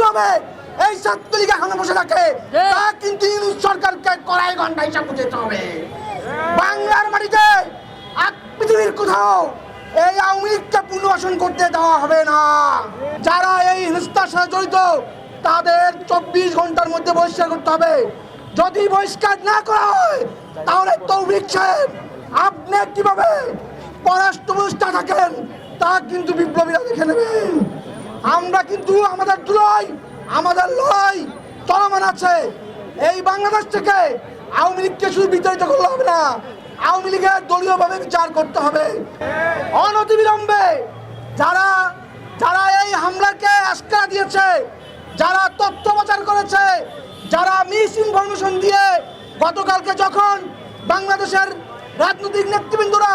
কিভাবে এই ছাত্রলীগ এখনো বসে থাকে তা কিন্তু ইউনূস সরকারকে কড়াই ঘন্টা হিসাব বুঝতে হবে। বাংলার মাটিতে পৃথিবীর কোথাও এই আওয়ামী লীগকে পুনর্বাসন করতে দেওয়া হবে না। যারা এই হিংসার সাথে জড়িত তাদের 24 ঘন্টার মধ্যে বহিষ্কার করতে হবে। যদি বহিষ্কার না করা হয় তাহলে তৌফিক সাহেব আপনি কিভাবে পররাষ্ট্র উপদেষ্টা থাকেন তা কিন্তু বিপ্লবীরা দেখে নেবেন। আমরা কিন্তু আমাদের লড়াই চলমান আছে। এই বাংলাদেশ থেকে আওয়ামী লীগকে শুধু বিতাড়িত করলে হবে না, আওয়ামী লীগের দলীয়ভাবে বিচার করতে হবে। অনতিবিলম্বে যারা যারা এই হামলাকে আস্কারা দিয়েছে, যারা তথ্য প্রচার করেছে, যারা মিস ইনফরমেশন দিয়ে গতকালকে যখন বাংলাদেশের রাজনৈতিক নেতৃবৃন্দরা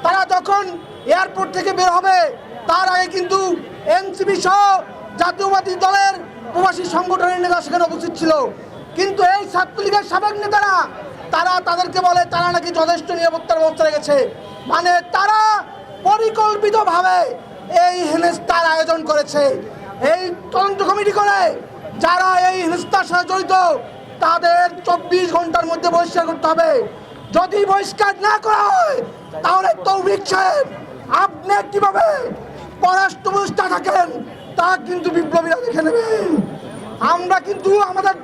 তারা যখন এয়ারপোর্ট থেকে বের হবে তার আগে কিন্তু এনসিপি সহ জাতীয়বাদী দলের প্রবাসী সংগঠনের নেতা সেখানে উপস্থিত ছিল। কিন্তু এই ছাত্রলীগের সাবেক নেতারা তাদেরকে বলে তারা নাকি যথেষ্ট নিরাপত্তার ব্যবস্থা রেখেছে। মানে তারা পরিকল্পিতভাবে এই হেনস্থার আয়োজন করেছে। এই তদন্ত কমিটি করে যারা এই হেনস্থার সাথে জড়িত তাদের 24 ঘন্টার মধ্যে বহিষ্কার করতে হবে। যদি বহিষ্কার না করা হয় তাহলে তৌফিক সাহেব আপনি কিভাবে পররাষ্ট্র উপদেষ্টা থাকেন তা কিন্তু বিপ্লবীরা দেখে নেবেন। আমরা কিন্তু আমাদের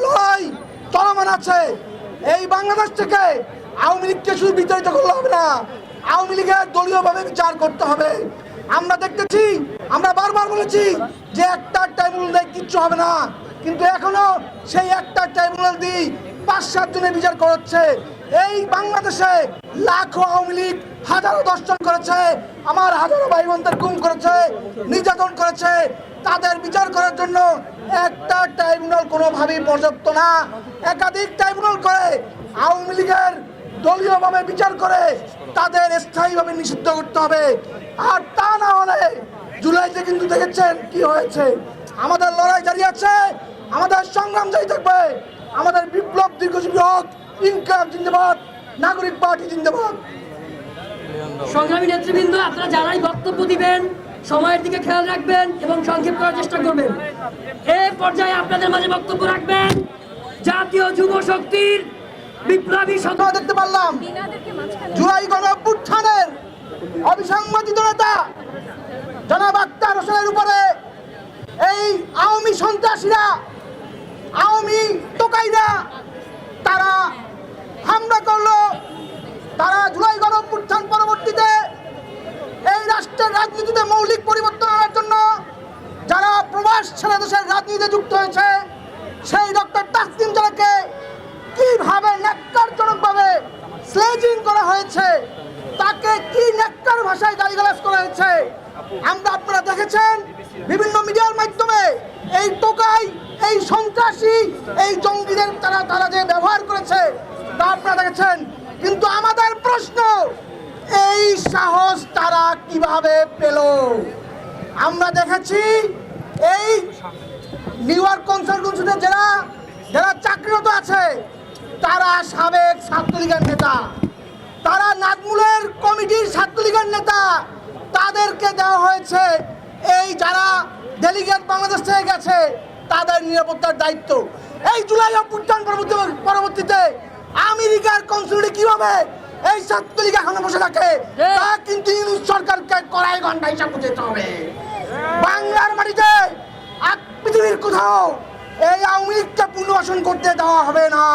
লড়াই চলমান আছে। এই বাংলাদেশ থেকে আওয়ামী লীগকে শুধু বিতাড়িত করলে হবে না, আওয়ামী লীগের দলীয়ভাবে বিচার করতে হবে। আমরা দেখতেছি, আমরা বারবার বলেছি যে একটা ট্রাইব্যুনাল দিয়ে কিচ্ছু হবে না, কিন্তু এখনো সেই একটা ট্রাইব্যুনাল দিয়ে 5-7 জনের বিচার করাচ্ছে। এই বাংলাদেশে লাখো আওয়ামী লীগ হাজারো দর্শন করেছে, আমার হাজারো ভাই বোনদের গুম করেছে, নির্যাতন করেছে। তাদের বিচার করার জন্য একটা ট্রাইব্যুনাল কোনোভাবেই পর্যাপ্ত না। একাধিক ট্রাইব্যুনাল করে আওয়ামী লীগের দলীয়ভাবে বিচার করে তাদের স্থায়ীভাবে নিষিদ্ধ করতে হবে। আর তা না হলে জুলাইতে কিন্তু দেখেছেন কি হয়েছে। আমাদের লড়াই জারি আছে, আমাদের সংগ্রাম জারি থাকবে। আমাদের বিপ্লব দীর্ঘজীবী হোক। ইনকলাব জিন্দাবাদ, নাগরিক পার্টি জিন্দাবাদ। সংগ্রামী নেতৃবৃন্দ, আপনারা যারাই বক্তব্য দিবেন সময়ের দিকে খেয়াল রাখবেন এবং সংক্ষেপ করার চেষ্টা করবেন। এই পর্যায়ে আপনাদের মাঝে বক্তব্য রাখবেন জাতীয় যুব শক্তির বিপ্লবী সদস্য। দেখতে পারলাম জুলাই গণঅভ্যুত্থানের অবিসংবাদিত নেতা জনাব আক্তার হোসেনের উপরে এই আওয়ামী সন্ত্রাসীরা, আওয়ামী টোকাইরা তারা হামলা করলো। তারা জুলাই গণঅভ্যুত্থান পরবর্তীতে এই রাষ্ট্রের রাজনীতিতে মৌলিক পরিবর্তন আনার জন্য যারা প্রবাস ছেড়ে দেশের রাজনীতিতে যুক্ত হয়েছে সেই ডক্টর তাসলিম জারাকে কিভাবে ন্যাক্কারজনকভাবে স্লেজিং করা হয়েছে, তাকে কি ন্যাক্কার ভাষায় গালিগালাজ করা হয়েছে আপনারা দেখেছেন বিভিন্ন মিডিয়ার মাধ্যমে। এই টোকাই, এই সন্ত্রাসী, এই জঙ্গিদের তারা যে ব্যবহার করেছে তা আপনারা দেখেছেন। কিন্তু আমাদের প্রশ্ন, এই সাহস তারা কিভাবে পেল? আমরা দেখেছি এই নিউ ইয়র্ক কনসালটেন্সিতে যারা চাকরিরত আছে তারা সাবেক ছাত্রলীগের নেতা, তারা নাজমুলের কমিটির ছাত্রলীগের নেতা। তাদেরকে দেওয়া হয়েছে এই যারা ডেলিগেট বাংলাদেশ থেকে গেছে তাদের নিরাপত্তার দায়িত্ব। এই জুলাই অভ্যুত্থান পরবর্তীতে আমেরিকার কনসুলেটে কিভাবে এই ছাত্রলীগ এখনো বসে থাকে তা কিন্তু ইউনূস সরকারকে কড়াই ঘন্টা হিসাব বুঝতে হবে। বাংলার মাটিতে পৃথিবীর কোথাও এই আওয়ামী লীগকে পুনর্বাসন করতে দেওয়া হবে না।